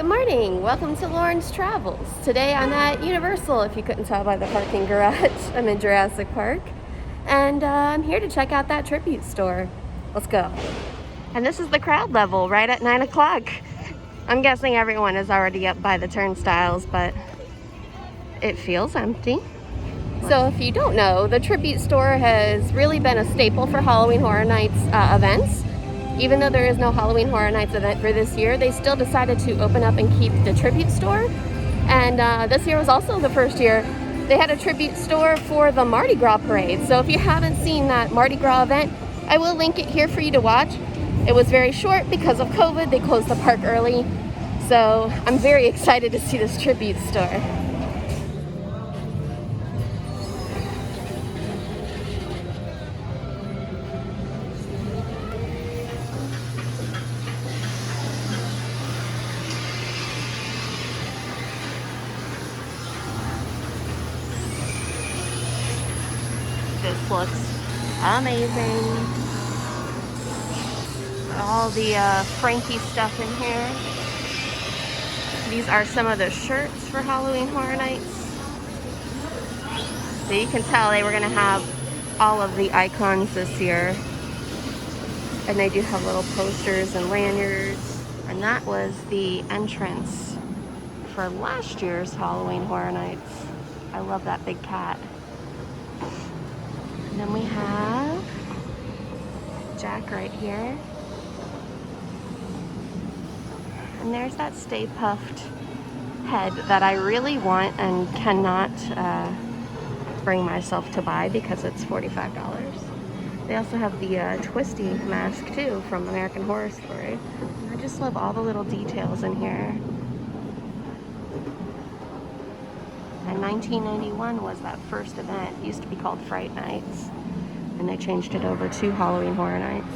Good morning. Welcome to Lauren's Travels. Today I'm at Universal, if you couldn't tell by the parking garage. I'm in Jurassic Park, and I'm here to check out that tribute store. Let's go. And this is the crowd level right at 9 o'clock. I'm guessing everyone is already up by the turnstiles, but it feels empty. So if you don't know, the tribute store has really been a staple for Halloween Horror Nights events. Even though there is no Halloween Horror Nights event for this year, they still decided to open up and keep the tribute store. And this year was also the first year they had a tribute store for the Mardi Gras parade. So if you haven't seen that Mardi Gras event, I will link it here for you to watch. It was very short because of COVID. They closed the park early. So I'm very excited to see this tribute store. This looks amazing. All the Frankie stuff in here. These are some of the shirts for Halloween Horror Nights. So you can tell they were going to have all of the icons this year. And they do have little posters and lanyards. And that was the entrance for last year's Halloween Horror Nights. I love that big cat. And then we have Jack right here. And there's that Stay Puffed head that I really want and cannot bring myself to buy because it's $45. They also have the Twisty mask too from American Horror Story. I just love all the little details in here. And 1991 was that first event. It used to be called Fright Nights, and they changed it over to Halloween Horror Nights.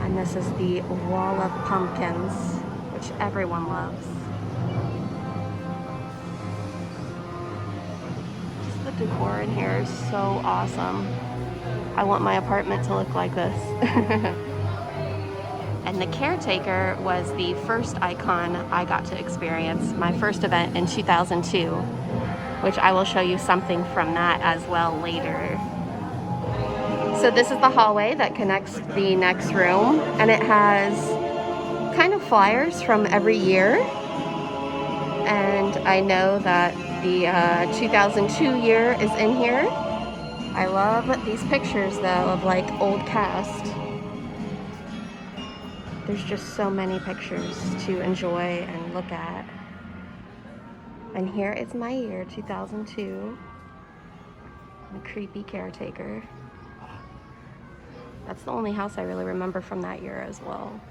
And this is the Wall of Pumpkins, which everyone loves. Just the decor in here is so awesome. I want my apartment to look like this. And the Caretaker was the first icon I got to experience, my first event in 2002, which I will show you something from that as well later. So this is the hallway that connects the next room, and it has kind of flyers from every year. And I know that the 2002 year is in here. I love these pictures though of like old cast. There's just so many pictures to enjoy and look at. And here is my year, 2002. The creepy Caretaker. That's the only house I really remember from that year as well.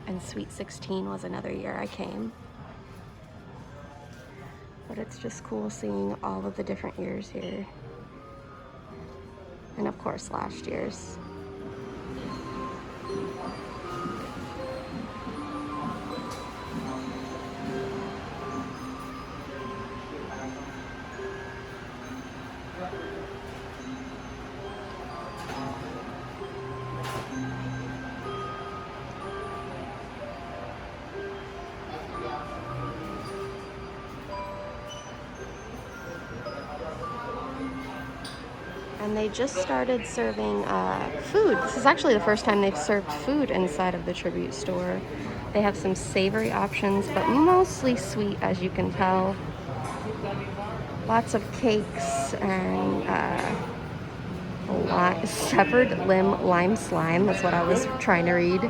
And Sweet 16 was another year I came. But it's just cool seeing all of the different years here. And of course last year's. And they just started serving food. This is actually the first time they've served food inside of the tribute store. They have some savory options, but mostly sweet, as you can tell. Lots of cakes and severed limb lime slime. That's what I was trying to read.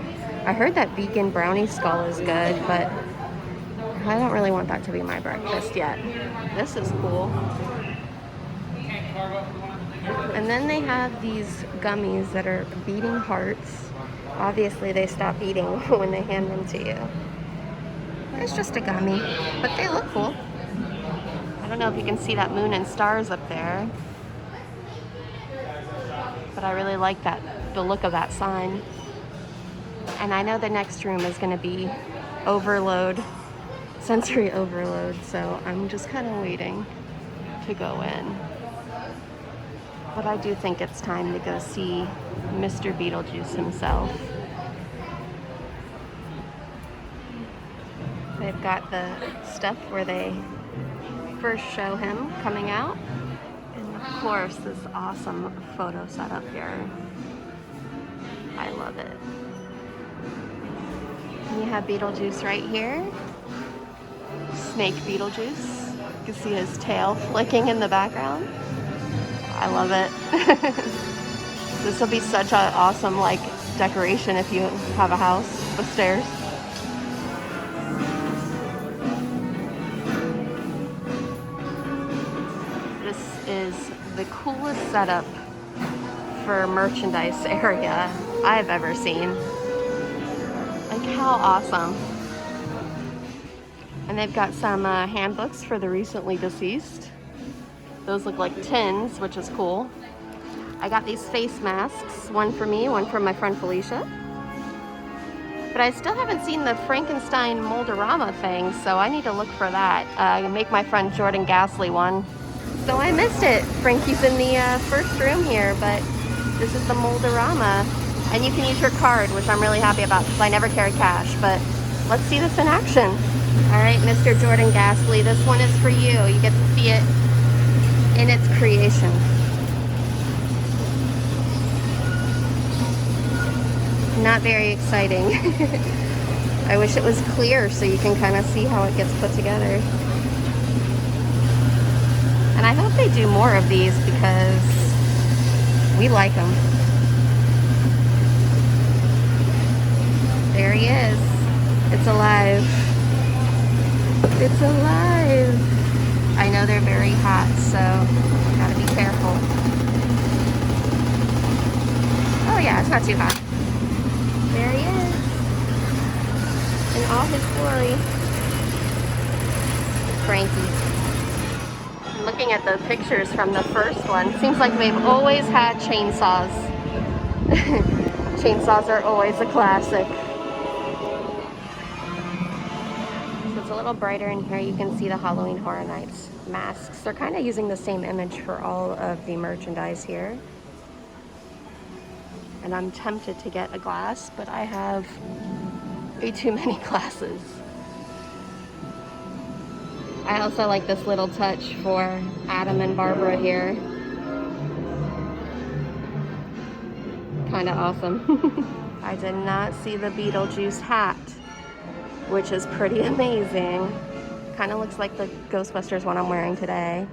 I heard that vegan brownie skull is good, but I don't really want that to be my breakfast yet. This is cool. And then they have these gummies that are beating hearts. Obviously they stop beating when they hand them to you. It's just a gummy, but they look cool. I don't know if you can see that moon and stars up there, but I really like the look of that sign. And I know the next room is going to be overload, sensory overload, so I'm just kind of waiting to go in. But I do think it's time to go see Mr. Beetlejuice himself. They've got the stuff where they first show him coming out. And of course, this awesome photo setup here. I love it. And you have Beetlejuice right here. Snake Beetlejuice. You can see his tail flicking in the background. I love it. This will be such an awesome like decoration if you have a house with stairs. This is the coolest setup for merchandise area I've ever seen. Like, how awesome. And they've got some handbooks for the recently deceased. Those look like tins, which is cool. I got these face masks, one for me, one for my friend Felicia. But I still haven't seen the Frankenstein Mold-A-Rama thing, so I need to look for that. Make my friend Jordan Gasly one. So I missed it. Frankie's in the first room here, but this is the Mold-A-Rama. And you can use your card, which I'm really happy about because I never carry cash, but let's see this in action. All right, Mr. Jordan Gasly, this one is for you. You get to see it in its creation. Not very exciting. I wish it was clear so you can kind of see how it gets put together. And I hope they do more of these because we like them. There he is. It's alive. It's alive. I know they're very hot, so gotta be careful. Oh yeah, it's not too hot. There he is. In all his glory. Frankie. I'm looking at the pictures from the first one. Seems like they've always had chainsaws. Chainsaws are always a classic. It's a little brighter in here. You can see the Halloween Horror Nights masks. They're kind of using the same image for all of the merchandise here. And I'm tempted to get a glass, but I have way too many glasses. I also like this little touch for Adam and Barbara here. Kind of awesome. I did not see the Beetlejuice hat, which is pretty amazing. Kind of looks like the Ghostbusters one I'm wearing today.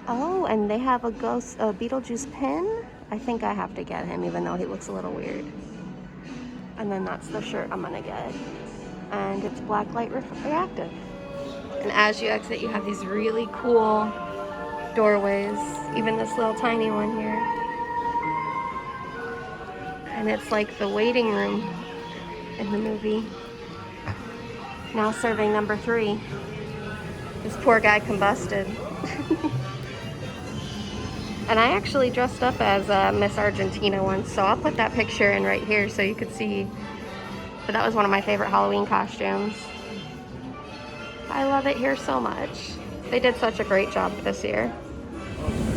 Oh, and they have a Beetlejuice pin. I think I have to get him, even though he looks a little weird. And then that's the shirt I'm gonna get. And it's black light reactive. And as you exit, you have these really cool doorways. Even this little tiny one here. And it's like the waiting room in the movie. Now serving number 3. This poor guy combusted. And I actually dressed up as Miss Argentina once, so I'll put that picture in right here so you could see. But that was one of my favorite Halloween costumes. I love it here so much. They did such a great job this year.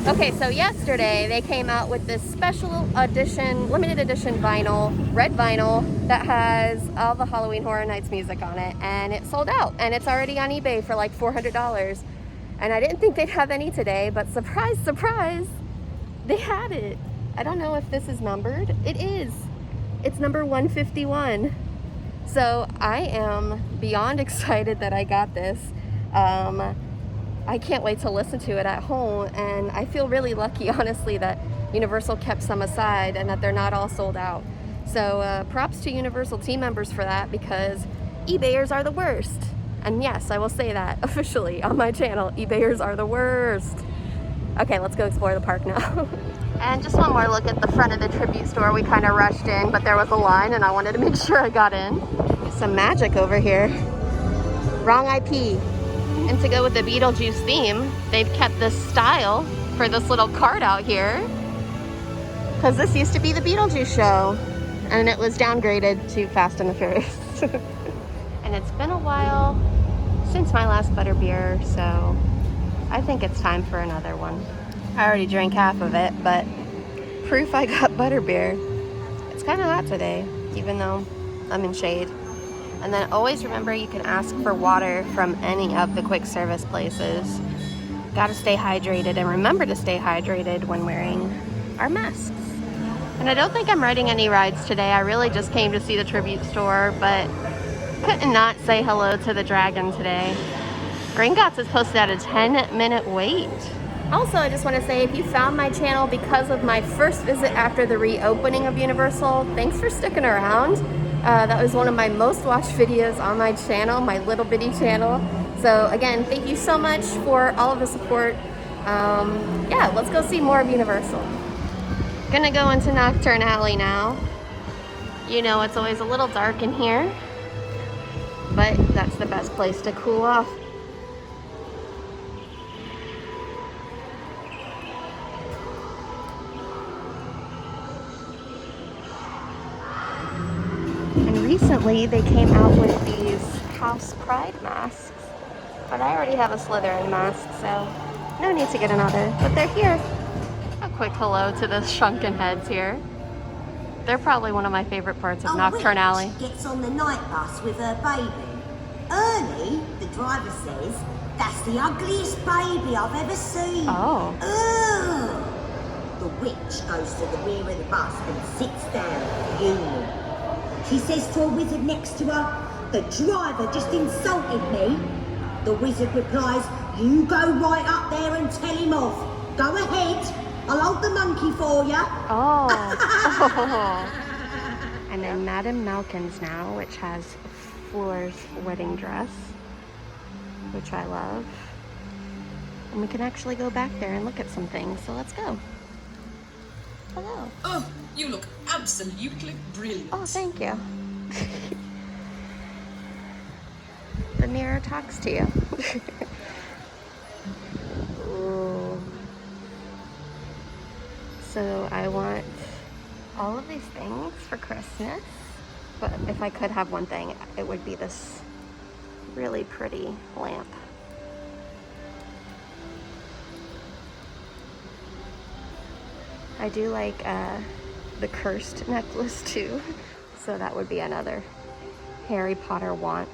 Okay, so yesterday they came out with this special edition, limited edition vinyl, red vinyl, that has all the Halloween Horror Nights music on it, and it sold out, and it's already on eBay for like $400. And I didn't think they'd have any today, but surprise, surprise, they had it. I don't know if this is numbered. It is. It's number 151. So I am beyond excited that I got this. I can't wait to listen to it at home, and I feel really lucky, honestly, that Universal kept some aside and that they're not all sold out. So props to Universal team members for that, because eBayers are the worst. And yes, I will say that officially on my channel, eBayers are the worst. Okay, let's go explore the park now. And just one more look at the front of the tribute store. We kind of rushed in, but there was a line and I wanted to make sure I got in. Some magic over here. Wrong IP. And to go with the Beetlejuice theme, they've kept this style for this little cart out here. Because this used to be the Beetlejuice show. And it was downgraded to Fast and the Furious. And it's been a while since my last Butterbeer, so I think it's time for another one. I already drank half of it, but proof I got butterbeer. It's kind of hot today, even though I'm in shade. And then always remember you can ask for water from any of the quick service places. Gotta stay hydrated, and remember to stay hydrated when wearing our masks. And I don't think I'm riding any rides today. I really just came to see the tribute store, but couldn't not say hello to the dragon today. Gringotts is posted at a 10-minute wait. Also, I just want to say, if you found my channel because of my first visit after the reopening of Universal, thanks for sticking around. That was one of my most watched videos on my channel, my little bitty channel. So again, thank you so much for all of the support. Yeah, let's go see more of Universal. Gonna go into Nocturne Alley now. You know, it's always a little dark in here, but that's the best place to cool off. And recently they came out with these House Pride masks, but I already have a Slytherin mask, so no need to get another, but they're here. A quick hello to the shrunken heads here. They're probably one of my favorite parts of Nocturne Alley. Gets on the night bus with her baby. Ernie, the driver, says, that's the ugliest baby I've ever seen. Oh. Ugh. The witch goes to the rear of the bus and sits down, fuming. She says to a wizard next to her, the driver just insulted me. The wizard replies, you go right up there and tell him off. Go ahead. I'll hold the monkey for you. Oh. And then Madame Malkin's now, which has Fleur's wedding dress, which I love. And we can actually go back there and look at some things, so let's go. Hello. Oh, you look absolutely brilliant. Oh, thank you. The mirror talks to you. Ooh. So I want all of these things for Christmas, but if I could have one thing, it would be this really pretty lamp. I do like the cursed necklace too, so that would be another Harry Potter want.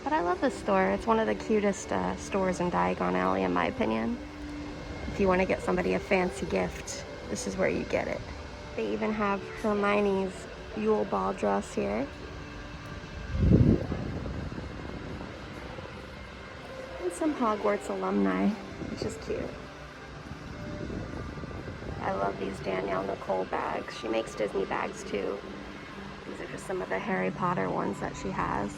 But I love this store. It's one of the cutest stores in Diagon Alley, in my opinion. If you want to get somebody a fancy gift, this is where you get it. They even have Hermione's Yule Ball dress here. And some Hogwarts alumni, which is cute. I love these Danielle Nicole bags. She makes Disney bags too. These are just some of the Harry Potter ones that she has.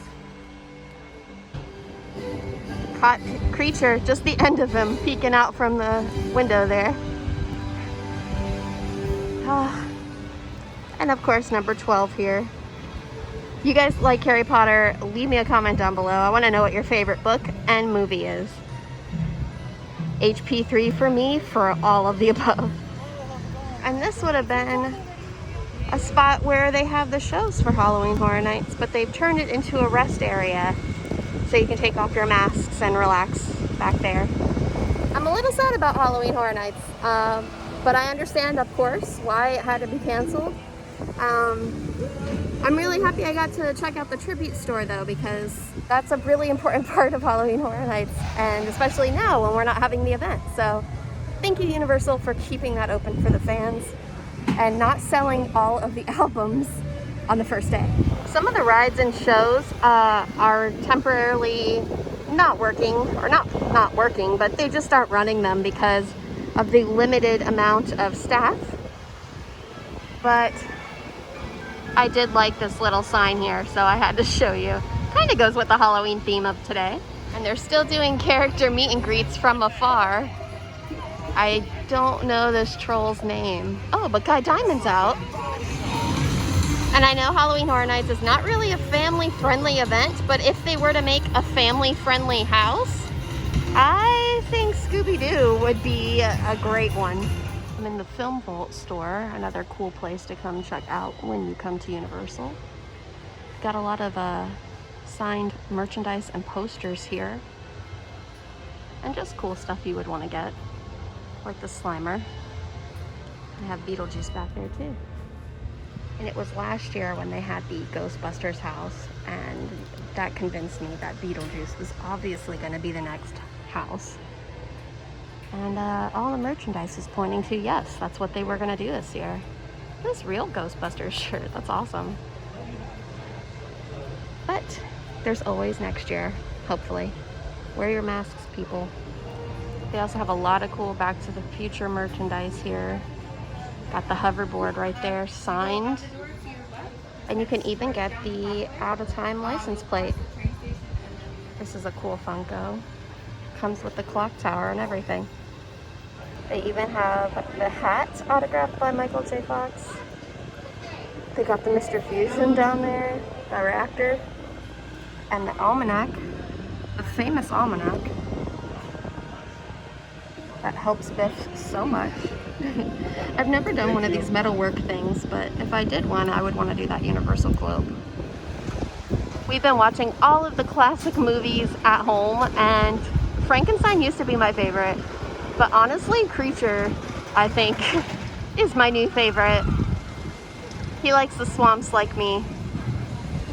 Caught creature, just the end of him peeking out from the window there. And of course, number 12 here. If you guys like Harry Potter, leave me a comment down below. I want to know what your favorite book and movie is. HP3 for me, for all of the above. And this would have been a spot where they have the shows for Halloween Horror Nights, but they've turned it into a rest area, so you can take off your masks and relax back there. I'm a little sad about Halloween Horror Nights, but I understand, of course, why it had to be canceled. I'm really happy I got to check out the tribute store though, because that's a really important part of Halloween Horror Nights, and especially now when we're not having the event. So thank you, Universal, for keeping that open for the fans and not selling all of the albums on the first day. Some of the rides and shows are temporarily not working, or not working, but they just aren't running them because of the limited amount of staff. But I did like this little sign here, so I had to show you. Kind of goes with the Halloween theme of today. And they're still doing character meet and greets from afar. I don't know this troll's name. Oh, but Guy Diamond's out. And I know Halloween Horror Nights is not really a family-friendly event, but if they were to make a family-friendly house, I think Scooby-Doo would be a great one. I'm in the Film Vault store, another cool place to come check out when you come to Universal. Got a lot of signed merchandise and posters here. and just cool stuff you would want to get, like the Slimer. They have Beetlejuice back there too. And it was last year when they had the Ghostbusters house, and that convinced me that Beetlejuice was obviously going to be the next house. And all the merchandise is pointing to yes, that's what they were going to do this year. This real Ghostbusters shirt, that's awesome. But there's always next year, hopefully. Wear your masks, people. They also have a lot of cool Back to the Future merchandise here. Got the hoverboard right there, signed. And you can even get the Out of Time license plate. This is a cool Funko. Comes with the clock tower and everything. They even have the hat autographed by Michael J. Fox. They got the Mr. Fusion down there, the reactor, and the almanac, the famous almanac that helps Biff so much. I've never done one of these metalwork things, but if I did one, I would want to do that Universal Globe. We've been watching all of the classic movies at home, and Frankenstein used to be my favorite, but honestly, Creature, I think, is my new favorite. He likes the swamps like me.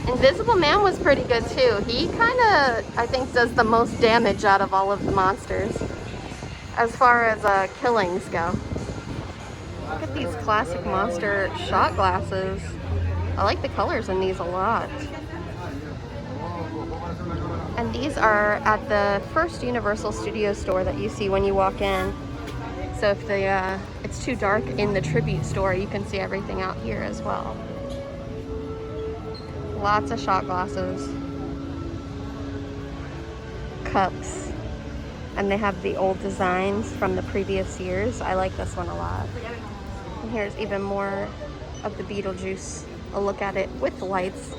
Invisible Man was pretty good too. He kind of, I think, does the most damage out of all of the monsters as far as killings go. Look at these classic monster shot glasses. I like the colors in these a lot. And these are at the first Universal Studio store that you see when you walk in. So if it's too dark in the tribute store, you can see everything out here as well. Lots of shot glasses, cups, and they have the old designs from the previous years. I like this one a lot. And here's even more of the Beetlejuice. A look at it with the lights.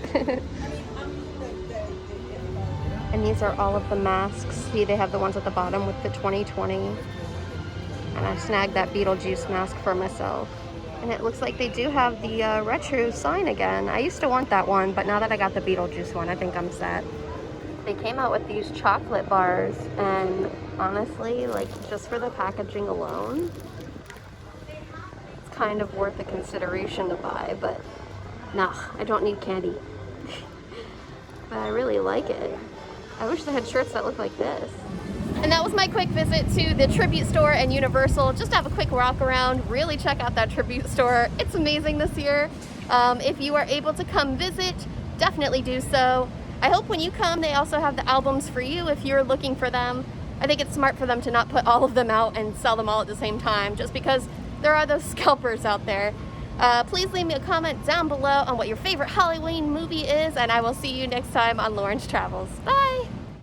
And these are all of the masks. See, they have the ones at the bottom with the 2020. And I snagged that Beetlejuice mask for myself. And it looks like they do have the retro sign again. I used to want that one, but now that I got the Beetlejuice one, I think I'm set. They came out with these chocolate bars, and honestly, like, just for the packaging alone, it's kind of worth a consideration to buy, but nah, I don't need candy. But I really like it. I wish they had shirts that look like this. And that was my quick visit to the Tribute store and Universal. Just to have a quick walk around, really check out that Tribute store. It's amazing this year. If you are able to come visit, definitely do so. I hope when you come, they also have the albums for you if you're looking for them. I think it's smart for them to not put all of them out and sell them all at the same time, just because there are those scalpers out there. Please leave me a comment down below on what your favorite Halloween movie is, and I will see you next time on Lauren's Travels. Bye!